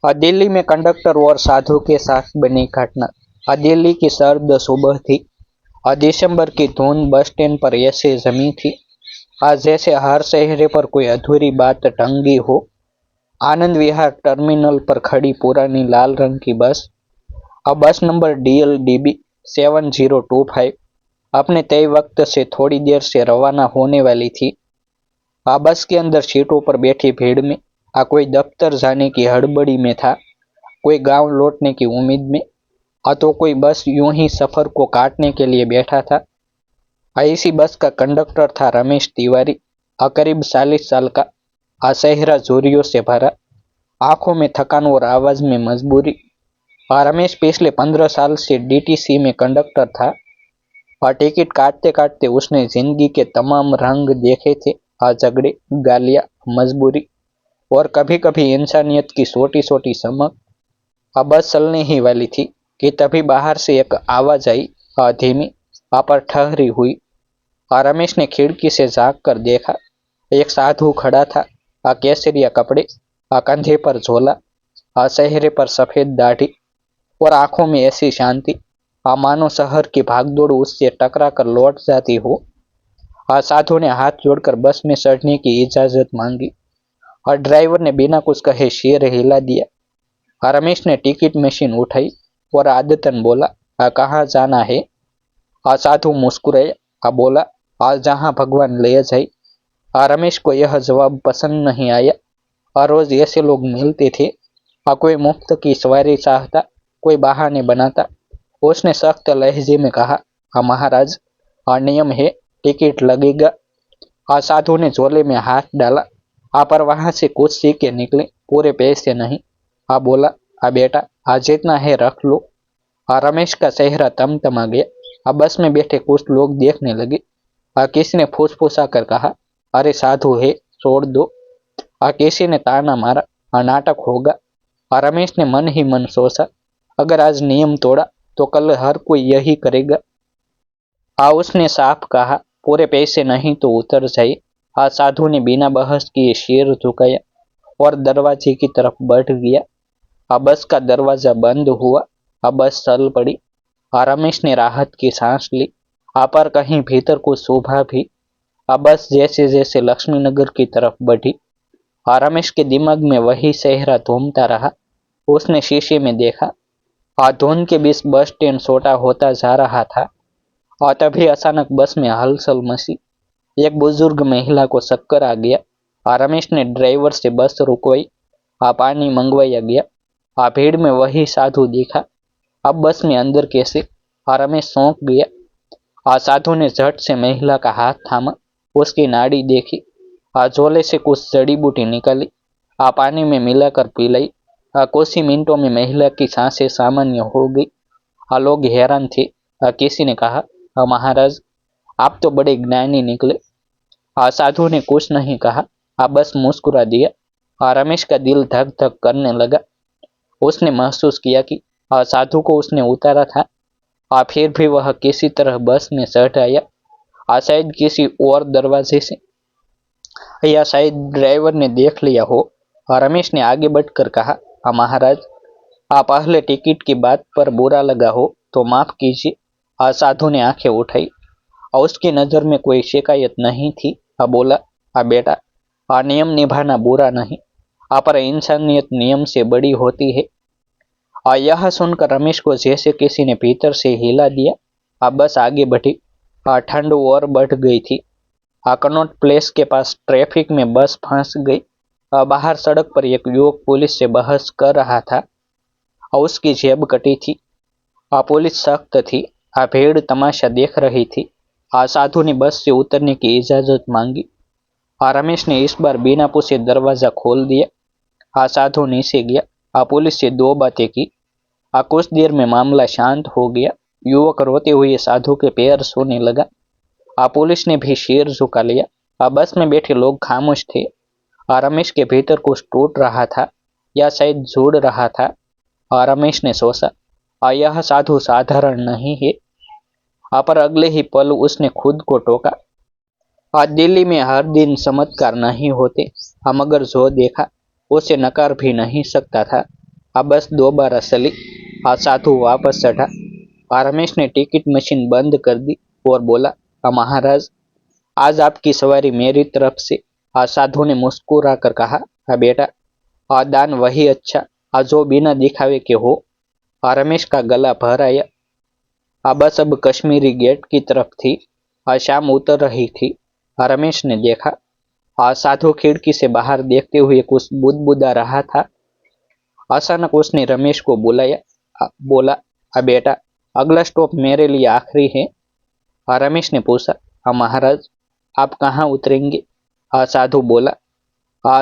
दिल्ली में कंडक्टर और साधु के साथ बनी घटना। दिल्ली की सर्द सुबह थी। दिसंबर की धुंध बस स्टैंड पर ऐसे जमी थी आज जैसे हर चेहरे पर कोई अधूरी बात टंगी हो। आनंद विहार टर्मिनल पर खड़ी पुरानी लाल रंग की बस, अब बस नंबर DLDB 7025 अपने तय वक्त से थोड़ी देर से रवाना होने वाली थी। बस के अंदर सीटों पर बैठी भीड़ में कोई दफ्तर जाने की हड़बड़ी में था, कोई गांव लौटने की उम्मीद में, तो कोई बस यूं ही सफर को काटने के लिए बैठा था। इसी बस का कंडक्टर था रमेश तिवारी, करीब 40 साल का, चेहरा झुर्रियों से भरा, आंखों में थकान और आवाज में मजबूरी। रमेश पिछले 15 साल से DTC में कंडक्टर था और टिकट काटते काटते उसने जिंदगी के तमाम रंग देखे थे। झगड़े, गालियां, मजबूरी और कभी कभी इंसानियत की छोटी छोटी चमक। बस चलने ही वाली थी कि तभी बाहर से एक आवाज आई, धीमी पर ठहरी हुई। रमेश ने खिड़की से झांक कर देखा। एक साधु खड़ा था, केसरिया कपड़े, कंधे पर झोला, चेहरे पर सफेद दाढ़ी और आंखों में ऐसी शांति मानो शहर की भागदौड़ उससे टकरा कर लौट जाती हो। साधु ने हाथ जोड़कर बस में चढ़ने की इजाजत मांगी और ड्राइवर ने बिना कुछ कहे शेर हिला दिया। रमेश ने टिकट मशीन उठाई और आदतन बोला, कहाँ जाना है? साधु मुस्कुराया, बोला, आज जहाँ भगवान ले जाए। रमेश को यह जवाब पसंद नहीं आया। रोज ऐसे लोग मिलते थे, कोई मुफ्त की सवारी चाहता, कोई बहाने बनाता। उसने सख्त लहजे में कहा, महाराज, नियम है, टिकट लगेगा। साधु ने झोले में हाथ डाला, पर वहां से कुछ सिक्के निकले, पूरे पैसे नहीं। बोला, बेटा, जितना है रख लो। रमेश का चेहरा तमतमा गया। बस में बैठे कुछ लोग देखने लगे। किसी ने फुसफुसा कर कहा, अरे साधु है, छोड़ दो। किसी ने ताना मारा, नाटक होगा। रमेश ने मन ही मन सोचा, अगर आज नियम तोड़ा तो कल हर कोई यही करेगा। उसने साफ कहा, पूरे पैसे नहीं तो उतर जाए। साधु ने बिना बहस किए सिर झुकाया और दरवाजे की तरफ बढ़ गया। बस का दरवाजा बंद हुआ। बस चल पड़ी। रमेश ने राहत की सांस ली, पर कहीं भीतर कुछ शोभा भी। बस जैसे जैसे लक्ष्मीनगर की तरफ बढ़ी, रमेश के दिमाग में वही चेहरा घूमता रहा। उसने शीशे में देखा, धुंध के बीच बस स्टैंड छोटा होता जा रहा था। और तभी अचानक बस में हलचल मची। एक बुजुर्ग महिला को चक्कर आ गया। रमेश ने ड्राइवर से बस रुकवाई। पानी मंगवाया गया। भीड़ में वही साधु दिखा। अब बस में अंदर कैसे? रमेश चौंक गया। साधु ने झट से महिला का हाथ थामा, उसकी नाड़ी देखी, झोले से कुछ जड़ी बूटी निकाली, पानी में मिलाकर पिलाई। कुछ ही मिनटों में महिला की सांसें सामान्य हो गई। लोग हैरान थे। किसी ने कहा, महाराज, आप तो बड़े ज्ञानी निकले। साधु ने कुछ नहीं कहा, बस मुस्कुरा दिया। रमेश का दिल धक धक करने लगा। उसने महसूस किया कि साधु को उसने उतारा था, फिर भी वह किसी तरह बस में चढ़ आया। शायद किसी और दरवाजे से, या शायद ड्राइवर ने देख लिया हो। रमेश ने आगे बढ़कर कहा, महाराज, पहले टिकट की बात पर बुरा लगा हो तो माफ कीजिए। साधु ने आंखें उठाई और उसकी नजर में कोई शिकायत नहीं थी। बोला, बेटा, नियम निभाना बुरा नहीं, पर इंसानियत नियम से बड़ी होती है। यह सुनकर रमेश को जैसे किसी ने भीतर से हिला दिया। बस आगे बढ़ी। ठंड और बढ़ गई थी। कनॉट प्लेस के पास ट्रैफिक में बस फंस गई। बाहर सड़क पर एक युवक पुलिस से बहस कर रहा था। उसकी जेब कटी थी। पुलिस सख्त थी। भीड़ तमाशा देख रही थी। साधु ने बस से उतरने की इजाजत मांगी। रमेश ने इस बार बिना पूछे दरवाजा खोल दिया। साधु नीचे गया। पुलिस से दो बातें की। कुछ देर में मामला शांत हो गया। युवक रोते हुए साधु के पैर छूने लगा। पुलिस ने भी सिर झुका लिया। बस में बैठे लोग खामोश थे। रमेश के भीतर कुछ टूट रहा था, या शायद जुड़ रहा था। रमेश ने सोचा, यह साधु साधारण नहीं है। पर अगले ही पल उसने खुद को टोका, आज दिल्ली में हर दिन चमत्कार नहीं होते, मगर जो देखा उसे नकार भी नहीं सकता था। बस दोबारा चली। साधु वापस चढ़ा। रमेश ने टिकट मशीन बंद कर दी और बोला, महाराज, आज आपकी सवारी मेरी तरफ से। साधु ने मुस्कुरा कर कहा, बेटा, दान वही अच्छा जो बिना दिखावे के हो। रमेश का गला भर आया। बस अब कश्मीरी गेट की तरफ थी। शाम उतर रही थी। रमेश ने देखा, साधु खिड़की से बाहर देखते हुए कुछ बुदबुदा रहा था। अचानक उसने रमेश को बुलाया। बोला, बेटा, अगला स्टॉप मेरे लिए आखिरी है। रमेश ने पूछा, महाराज, आप कहाँ उतरेंगे? साधु बोला,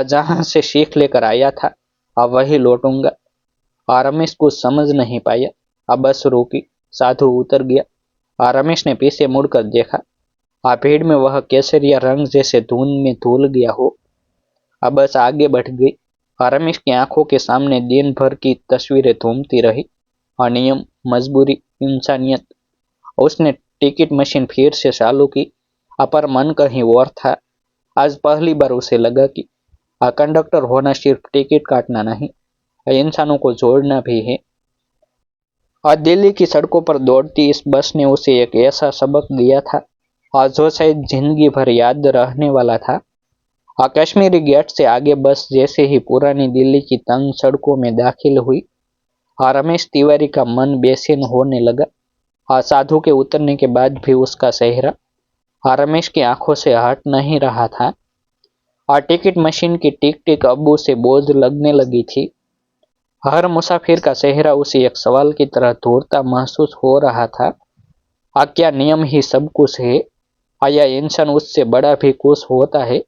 जहाँ से सीख लेकर आया था वही लौटूंगा। रमेश कुछ समझ नहीं पाया। बस रुकी। साधु उतर गया। रमेश ने पीछे मुड़कर देखा। भीड़ में वह केसरिया रंग जैसे धुंध में धुल गया हो। बस आगे बढ़ गई। रमेश की आंखों के सामने दिन भर की तस्वीरें घूमती रही। नियम, मजबूरी, इंसानियत। उसने टिकट मशीन फिर से चालू की, पर मन कहीं और था। आज पहली बार उसे लगा कि कंडक्टर होना सिर्फ टिकट काटना नहीं, इंसानों को जोड़ना भी है। दिल्ली की सड़कों पर दौड़ती इस बस ने उसे एक ऐसा सबक दिया था जो शायद जिंदगी भर याद रहने वाला था। कश्मीरी गेट से आगे बस जैसे ही पुरानी दिल्ली की तंग सड़कों में दाखिल हुई, रमेश तिवारी का मन बेचैन होने लगा। साधु के उतरने के बाद भी उसका चेहरा रमेश की आंखों से हट नहीं रहा था। टिकट मशीन की टिक टिक अब उसे बोझ लगने लगी थी। हर मुसाफिर का चेहरा उसे एक सवाल की तरह ढूंढता महसूस हो रहा था। क्या नियम ही सब कुछ है, या इंसान उससे बड़ा भी कुछ होता है?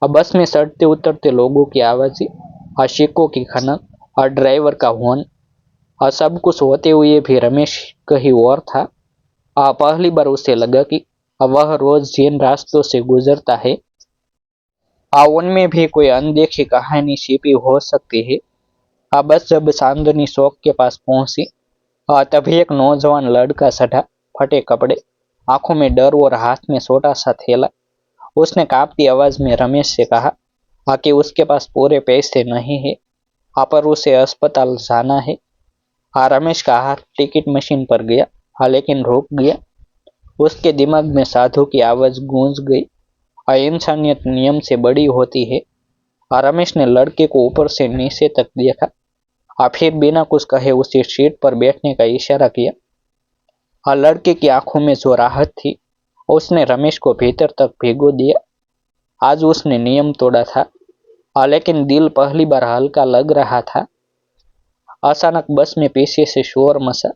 बस में चढ़ते उतरते लोगों की आवाज़ें, सिक्कों की खनक और ड्राइवर का हॉर्न, सब कुछ होते हुए भी रमेश कहीं और था। पहली बार उसे लगा कि वह रोज जिन रास्तों से गुजरता है उनमें भी कोई अनदेखी कहानी छिपी हो सकती है। बस जब चांदनी चौक के पास पहुंची, तभी एक नौजवान लड़का चढ़ा। फटे कपड़े, आंखों में डर और हाथ में छोटा सा थैला। उसने कांपती आवाज में रमेश से कहा कि उसके पास पूरे पैसे नहीं है, पर उसे अस्पताल जाना है। रमेश का हाथ टिकट मशीन पर गया, लेकिन रुक गया। उसके दिमाग में साधु की आवाज गूंज गई, इंसानियत नियम से बड़ी होती है। रमेश ने लड़के को ऊपर से नीचे तक देखा, फिर बिना कुछ कहे उसे सीट पर बैठने का इशारा किया। लड़के की आंखों में जो राहत थी, उसने रमेश को भीतर तक भिगो दिया। आज उसने नियम तोड़ा था, लेकिन दिल पहली बार हल्का लग रहा था। अचानक बस में पीछे से शोर मचा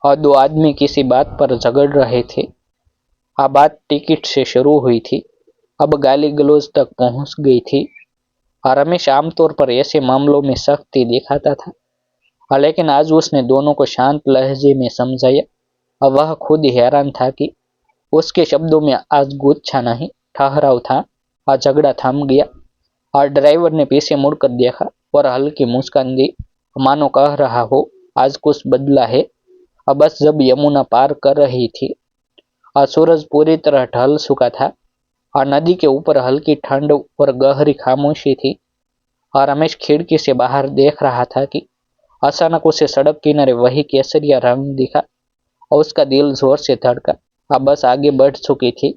और दो आदमी किसी बात पर झगड़ रहे थे। बात टिकट से शुरू हुई थी, अब गाली गलौज तक पहुंच गई थी। रमेश आमतौर पर ऐसे मामलों में सख्ती दिखाता था, लेकिन आज उसने दोनों को शांत लहजे में समझाया। वह खुद हैरान था कि उसके शब्दों में आज गुस्सा नहीं, ठहराव था। झगड़ा थम गया और ड्राइवर ने पीछे मुड़कर देखा और हल्की मुस्कान दी, मानो कह रहा हो, आज कुछ बदला है। बस जब यमुना पार कर रही थी, सूरज पूरी तरह ढल चुका था और नदी के ऊपर हल्की ठंड और गहरी खामोशी थी। रमेश खिड़की से बाहर देख रहा था कि अचानक उसे सड़क किनारे वही केसरिया रंग दिखा और उसका दिल जोर से धड़का। बस आगे बढ़ चुकी थी,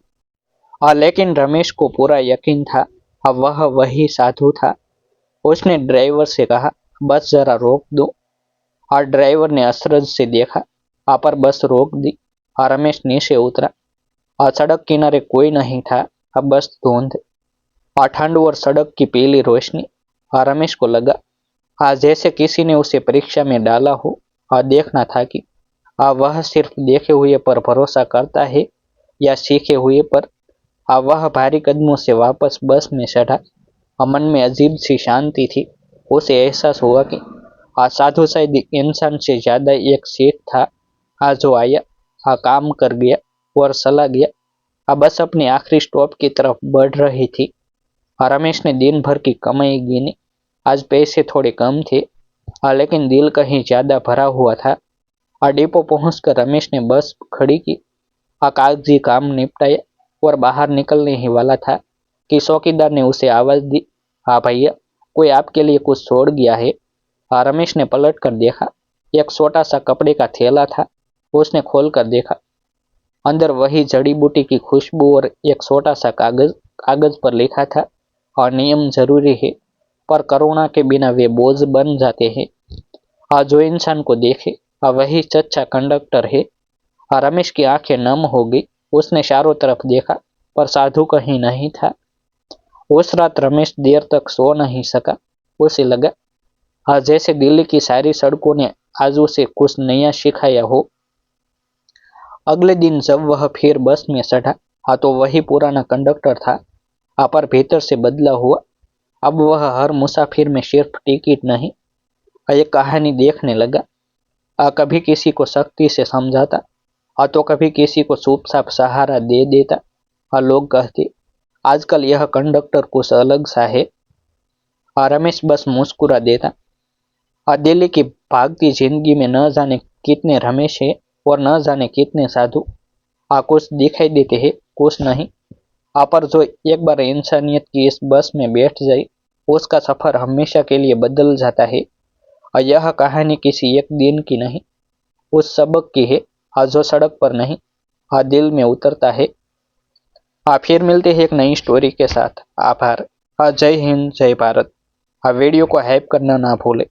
लेकिन रमेश को पूरा यकीन था वह वही साधु था। उसने ड्राइवर से कहा, बस जरा रोक दो। ड्राइवर ने अचरज से देखा, पर बस रोक दी। रमेश नीचे उतरा। सड़क किनारे कोई नहीं था, बस धुंध, ठंड और सड़क की पीली रोशनी। रमेश को लगा जैसे किसी ने उसे परीक्षा में डाला हो। देखना था कि वह सिर्फ देखे हुए पर भरोसा करता है या सीखे हुए पर। वह भारी कदमों से वापस बस में चढ़ा। मन में अजीब सी शांति थी। उसे एहसास हुआ कि साधु शायद इंसान से ज्यादा एक सेठ था, जो आया, काम कर गया और चला गया। बस अपने आखिरी स्टॉप की तरफ बढ़ रही थी। रमेश ने दिन भर की कमाई गिनी। आज पैसे थोड़े कम थे, लेकिन दिल कहीं ज्यादा भरा हुआ था। डिपो पहुंचकर रमेश ने बस खड़ी की, कागजी काम निपटाया और बाहर निकलने ही वाला था कि चौकीदार ने उसे आवाज दी, हाँ भैया, कोई आपके लिए कुछ छोड़ गया है। रमेश ने पलट कर देखा। एक छोटा सा कपड़े का थैला था। उसने खोल कर देखा। अंदर वही जड़ी बूटी की खुशबू और एक छोटा सा कागज। कागज पर लिखा था, और नियम जरूरी है, पर करुणा के बिना वे बोझ बन जाते हैं। जो इंसान को देखे वही सच्चा कंडक्टर है। रमेश की आंखें नम हो गई। उसने चारों तरफ देखा, पर साधु कहीं नहीं था। उस रात रमेश देर तक सो नहीं सका। उसे लगा जैसे दिल्ली की सारी सड़कों ने आज उसे कुछ नया सिखाया हो। अगले दिन जब वह फिर बस में चढ़ा, तो वही पुराना कंडक्टर था, पर भीतर से बदला हुआ। अब वह हर मुसाफिर में सिर्फ टिकट नहीं, एक कहानी देखने लगा। कभी किसी को सख्ती से समझाता, तो कभी किसी को चुपचाप सहारा दे देता। लोग कहते, आजकल यह कंडक्टर कुछ अलग सा है। रमेश बस मुस्कुरा देता। दिल्ली की भागती जिंदगी में न जाने कितने रमेश है और न जाने कितने साधु। कुछ दिखाई देते हैं, कुछ नहीं। पर जो एक बार इंसानियत की इस बस में बैठ जाए, उसका सफर हमेशा के लिए बदल जाता है। यह कहानी किसी एक दिन की नहीं, उस सबक की है, जो सड़क पर नहीं, दिल में उतरता है। फिर मिलते हैं एक नई स्टोरी के साथ। आभार। जय हिंद, जय भारत। वीडियो को हाइप करना ना भूले।